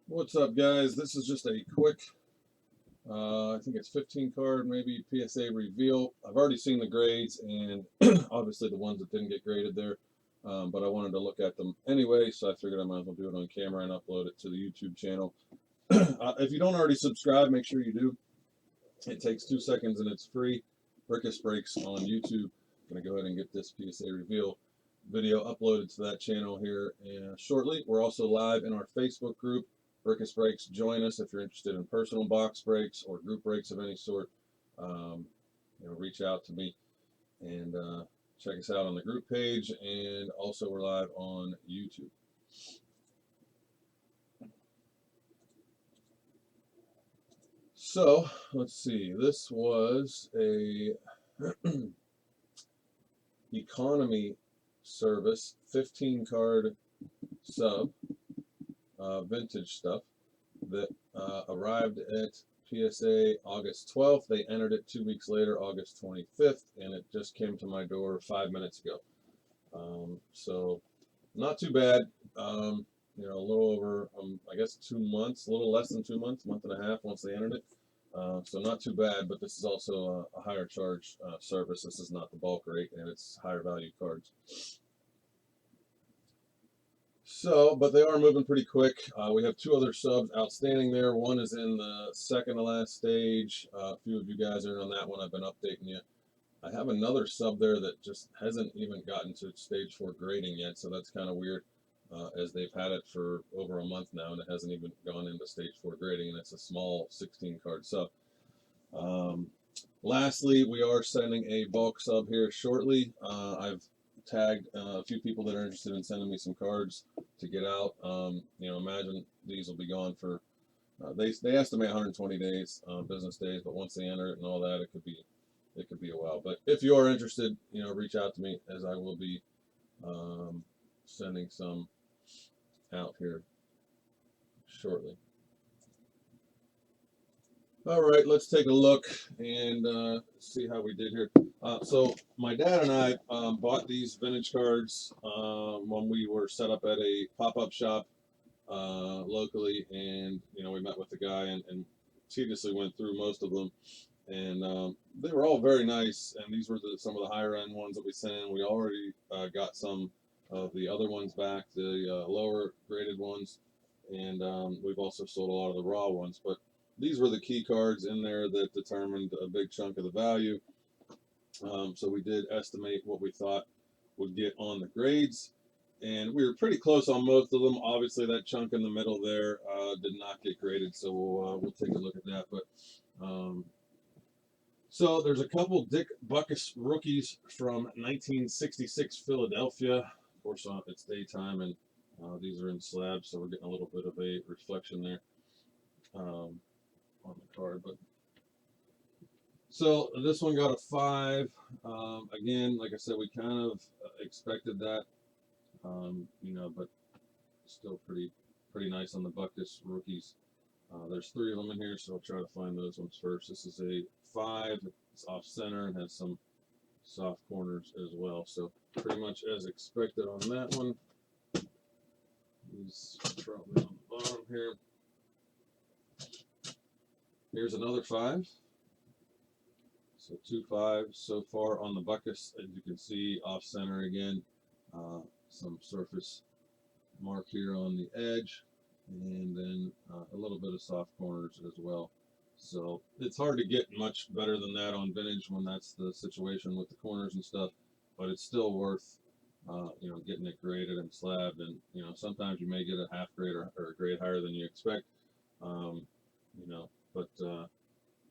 What's up, guys? This is just a quick, I think it's 15 card, maybe PSA reveal. I've already seen the grades and obviously the ones that didn't get graded there, but I wanted to look at them anyway, so I figured I might as well do it on camera and upload it to the YouTube channel. If you don't already subscribe, make sure you do. It takes 2 seconds and it's free. Brikis Breaks on YouTube. I'm going to go ahead and get this PSA reveal video uploaded to that channel here shortly. We're also live in our Facebook group, Brikis Breaks. Join us if you're interested in personal box breaks or group breaks of any sort. Reach out to me and check us out on the group page. And also, we're live on YouTube. So let's see. This was a economy service 15 card sub vintage stuff that arrived at PSA August 12th. They entered it 2 weeks later, August 25th, and it just came to my door 5 minutes ago. So not too bad. A little over, I guess 2 months, a little less than 2 months, month and a half once they entered it. So not too bad, but this is also a higher charge service. This is not the bulk rate, and it's higher value cards. So, but they are moving pretty quick. We have two other subs outstanding there. One is in the second to last stage. A few of you guys are on that one. I've been updating you. I have another sub there that just hasn't even gotten to stage 4 grading yet, so that's kind of weird, as they've had it for over a month now, and it hasn't even gone into stage 4 grading, and it's a small 16 card sub. Lastly, we are sending a bulk sub here shortly. I've tagged a few people that are interested in sending me some cards to get out. Imagine these will be gone for, they estimate 120 days, business days, but once they enter it and all that, it could be a while. But if you are interested, reach out to me, as I will be sending some out here shortly. All right, let's take a look and see how we did here. So my dad and I bought these vintage cards when we were set up at a pop-up shop locally, and we met with the guy and tediously went through most of them, and they were all very nice. And these were some of the higher end ones that we sent in. We already got some of the other ones back, the lower graded ones, and we've also sold a lot of the raw ones, but these were the key cards in there that determined a big chunk of the value. So we did estimate what we thought would get on the grades, and we were pretty close on most of them. Obviously, that chunk in the middle there did not get graded, so we'll take a look at that. But so there's a couple Butkus rookies from 1966 Philadelphia. Of course, it's daytime, and these are in slabs, so we're getting a little bit of a reflection there on the card. But so this one got a 5. Again, like I said, we kind of expected that, but still pretty nice on the Butkus rookies. There's 3 of them in here, so I'll try to find those ones first. This is a 5. It's off center and has some soft corners as well. So pretty much as expected on that one. He's probably on the bottom here. Here's another 5. So 2 5s so far on the Butkus. As you can see, off center again. Some surface mark here on the edge, and then a little bit of soft corners as well. So it's hard to get much better than that on vintage when that's the situation with the corners and stuff, but it's still worth getting it graded and slabbed. And sometimes you may get a half grade or a grade higher than you expect, but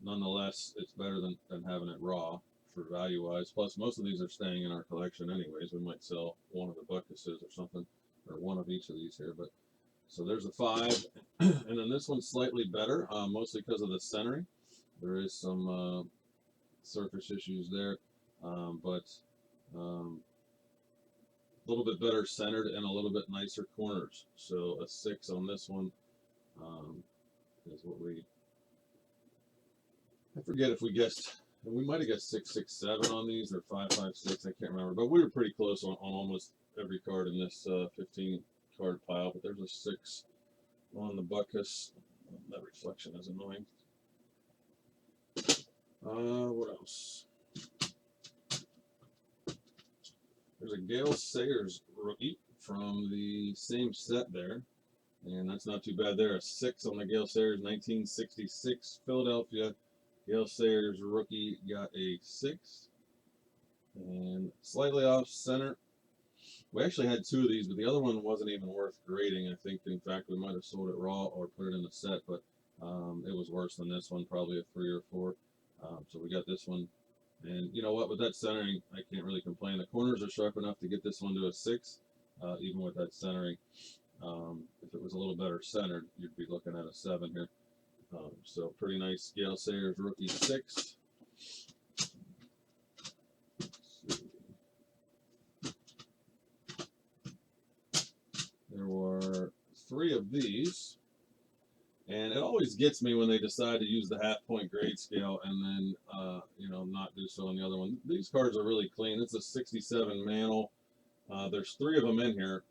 nonetheless, it's better than having it raw for value wise. Plus, most of these are staying in our collection anyways. We might sell one of the Butkuses or something, or one of each of these here. But so there's a 5, and then this one's slightly better, mostly because of the centering. There is some surface issues there, but a little bit better centered and a little bit nicer corners. So a 6 on this one is what I forget if we guessed. We might have guessed 6 6 7 on these, or 5 5 6. I can't remember, but we were pretty close on almost every card in this 15 card pile. But there's a 6 on the Butkus. That reflection is annoying. What else? There's a Gale Sayers rookie from the same set there, and that's not too bad there. A 6 on the Gale Sayers, 1966 Philadelphia. Gale Sayers rookie got a 6, and slightly off center. We actually had 2 of these, but the other one wasn't even worth grading. I think, in fact, we might have sold it raw or put it in the set, but it was worse than this one, probably a 3 or 4. So we got this one. And you know what, with that centering, I can't really complain. The corners are sharp enough to get this one to a 6, even with that centering. If it was a little better centered, you'd be looking at a 7 here. So pretty nice Gale Sayers rookie 6. There were 3 of these. And it always gets me when they decide to use the half-point grade scale and then, you know, not do so on the other one. These cards are really clean. It's a 67 Mantle. There's 3 of them in here.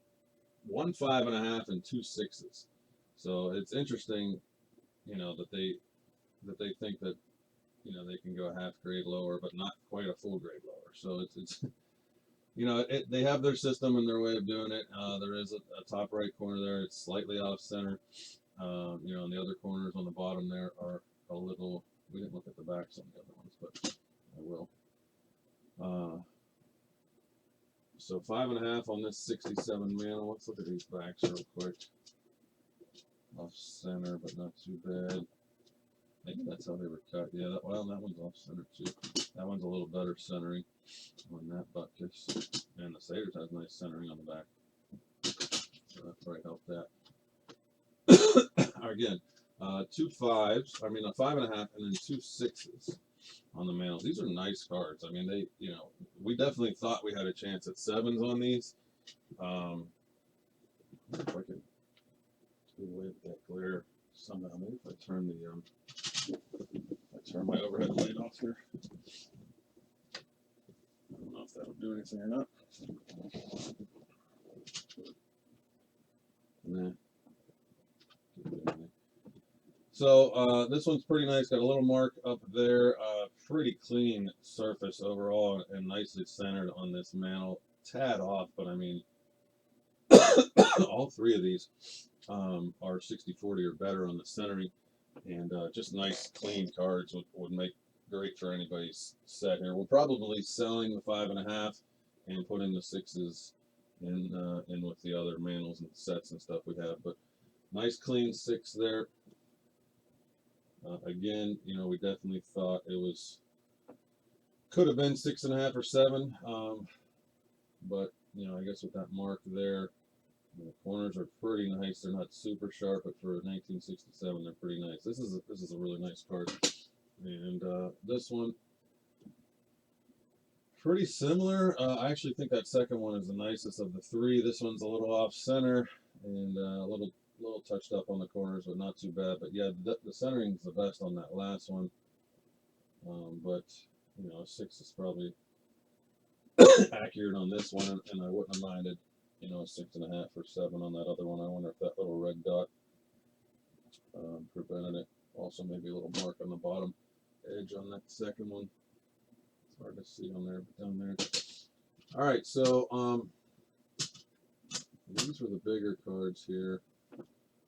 1 5.5 and 2 6s. So it's interesting, you know, that they think that, you know, they can go a half grade lower, but not quite a full grade lower. So it's you know, they have their system and their way of doing it. There is a top right corner there. It's slightly off center. You know, and the other corners on the bottom there are a little. We didn't look at the backs on the other ones, but I will. So 5.5 on this 67 Mantle. Let's look at these backs real quick. Off center, but not too bad. Maybe that's how they were cut. Yeah, well, that one's off center too. That one's a little better centering on that Butkus. And the Sayers has nice centering on the back. So that probably helped that. Again, 2 5s. I mean, a 5.5 and then 2 6s on the Mantles. These are nice cards. I mean, they, you know, we definitely thought we had a chance at 7s on these. If I could do away with that glare somehow. Maybe if I turn my overhead light off here. I don't know if that'll do anything or not. Nah. So this one's pretty nice. Got a little mark up there. Pretty clean surface overall and nicely centered on this Mantle. Tad off, but I mean, all 3 of these are 60/40 or better on the centering, and just nice clean cards would make great for anybody's set here. We're probably selling the 5.5 and putting the 6s in with the other Mantles and sets and stuff we have, but nice clean 6 there. Again, you know, we definitely thought it could have been 6.5 or 7, but you know, I guess with that mark there, the corners are pretty nice. They're not super sharp, but for 1967, they're pretty nice. This is a really nice card, and this one pretty similar. I actually think that second one is the nicest of the 3. This one's a little off center and a little touched up on the corners, but not too bad. But yeah, the centering is the best on that last one. But you know, 6 is probably accurate on this one, and I wouldn't have minded, you know, a 6.5 or 7 on that other one. I wonder if that little red dot prevented it. Also, maybe a little mark on the bottom edge on that second one. It's hard to see on there, but down there. All right, so these were the bigger cards here.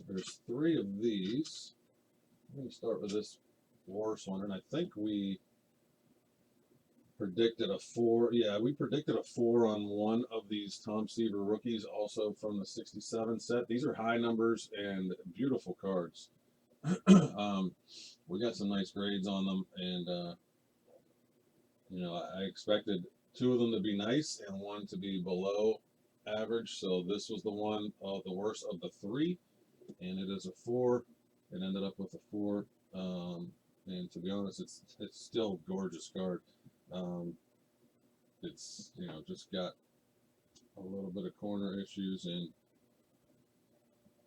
There's 3 of these. I'm going to start with this worst one, and I think we predicted a 4. Yeah, we predicted a 4 on one of these Seaver Rookies, also from the 67 set. These are high numbers and beautiful cards. We got some nice grades on them, and you know, I expected 2 of them to be nice and 1 to be below average. So this was the one, the worst of the 3, and it is a 4. It ended up with a 4, and to be honest, it's still a gorgeous card. It's, you know, just got a little bit of corner issues, and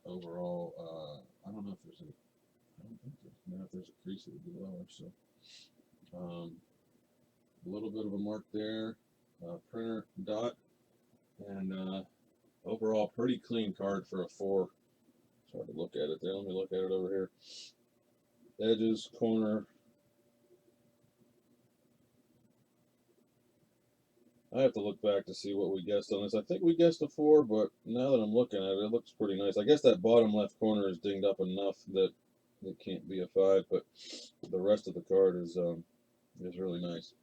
overall, I don't know if there's any. I don't think if there's a crease, it would be lower. So, a little bit of a mark there, printer dot, and overall pretty clean card for a 4. It's hard to look at it there. Let me look at it over here. Edges, corner. I have to look back to see what we guessed on this. I think we guessed a 4, but now that I'm looking at it, it looks pretty nice. I guess that bottom left corner is dinged up enough that it can't be a 5, but the rest of the card is really nice.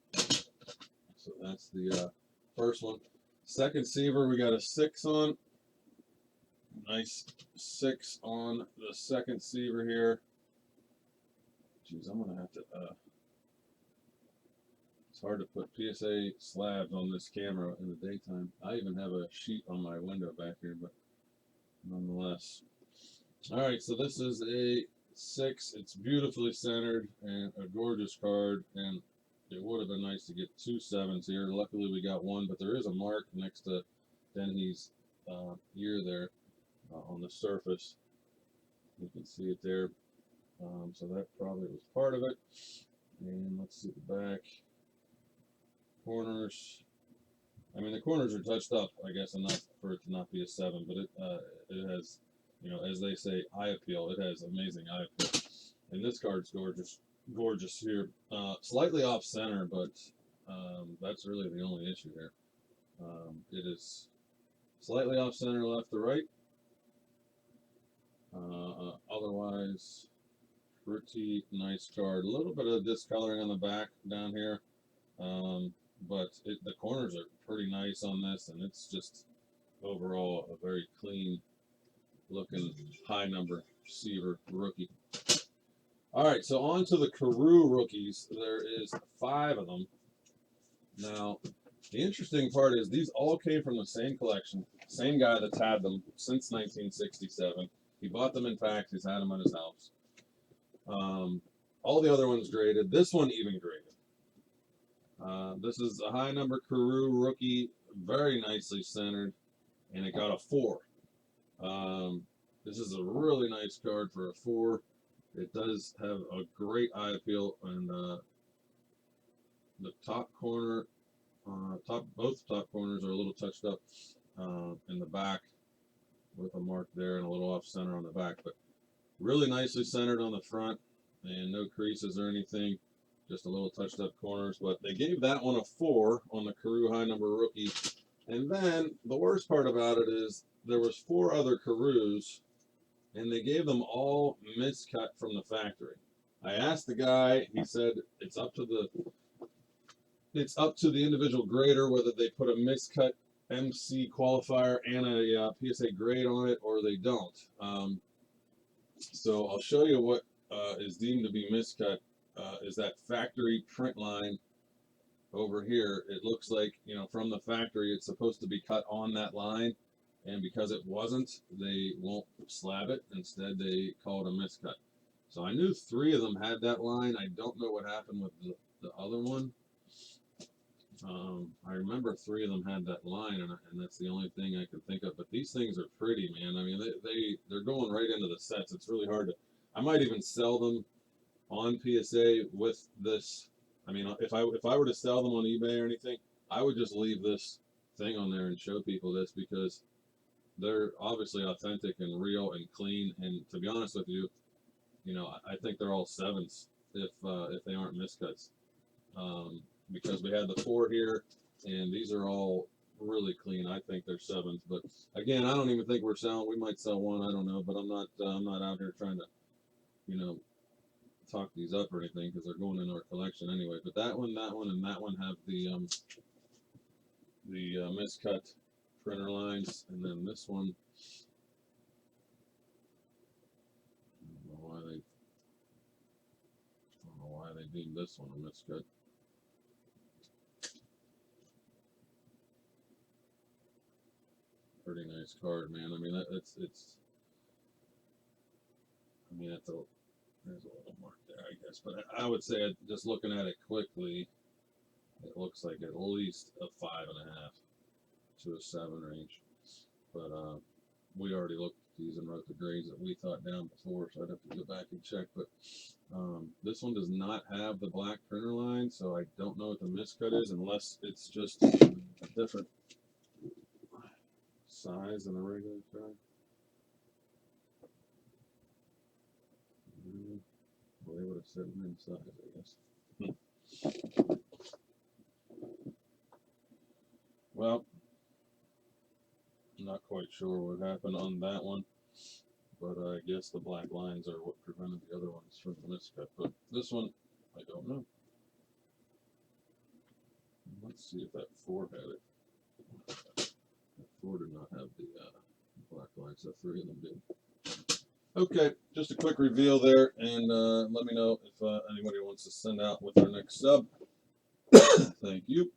So that's the first one. Second Seaver, we got a 6 on. Nice 6 on the second Seaver here. Jeez, I'm gonna have to. It's hard to put PSA slabs on this camera in the daytime. I even have a sheet on my window back here, but nonetheless. All right, so this is a 6. It's beautifully centered and a gorgeous card, and it would have been nice to get 2 7s here. Luckily, we got 1, but there is a mark next to Denny's ear there on the surface. You can see it there. So that probably was part of it. And let's see the back. Corners. I mean, the corners are touched up, I guess, enough for it to not be a 7, but it has, you know, as they say, eye appeal. It has amazing eye appeal. And this card's gorgeous here. Slightly off center, but that's really the only issue here. It is slightly off center left to right. Otherwise, pretty nice card. A little bit of discoloring on the back down here. But the corners are pretty nice on this, and it's just overall a very clean looking high number Seaver rookie. All right, so on to the Carew Rookies. There is 5 of them. Now, the interesting part is these all came from the same collection, same guy that's had them since 1967. He bought them in packs. He's had them at his house. All the other ones graded. This one even graded. This is a high number Karoo rookie, very nicely centered, and it got a 4. This is a really nice card for a 4. It does have a great eye appeal, and the top corner, both top corners are a little touched up in the back with a mark there and a little off center on the back, but really nicely centered on the front and no creases or anything. Just a little touched up corners, but they gave that one a 4 on the Carew high number rookie. And then the worst part about it is there was 4 other Carews, and they gave them all miscut from the factory. I asked the guy, he said it's up to the individual grader whether they put a miscut MC qualifier and a PSA grade on it or they don't. So I'll show you what is deemed to be miscut. Is that factory print line over here. It looks like, you know, from the factory it's supposed to be cut on that line, and because it wasn't, they won't slab it. Instead they call it a miscut. So I knew 3 of them had that line. I don't know what happened with the other one. I remember 3 of them had that line, and that's the only thing I can think of. But these things are pretty, man. I mean, they're going right into the sets. It's really hard to. I might even sell them on PSA with this. I mean, if I were to sell them on eBay or anything, I would just leave this thing on there and show people this, because they're obviously authentic and real and clean. And to be honest with you, you know, I think they're all 7s if they aren't miscuts. Because we had the 4 here, and these are all really clean. I think they're 7s, but again, I don't even think we're selling. We might sell one. I don't know, but I'm not out here trying to, you know, talk these up or anything, because they're going in our collection anyway. But that one, and that one have the miscut printer lines, and then this one, I don't know why they deemed this one a miscut. Pretty nice card, man. I mean, it's. I mean, there's a little mark there, I guess, but I would say, just looking at it quickly, it looks like at least a 5.5 to a 7 range. But we already looked at these and wrote the grades that we thought down before, so I'd have to go back and check. But this one does not have the black printer line, so I don't know what the miscut is, unless it's just a different size than a regular card. said inside, I guess. Well, not quite sure what happened on that one, but I guess the black lines are what prevented the other ones from the miscut. But this one, I don't know. Let's see if that 4 had it. That 4 did not have the black lines. The 3 of them did. Okay, just a quick reveal there, and let me know if anybody wants to send out with our next sub. Thank you.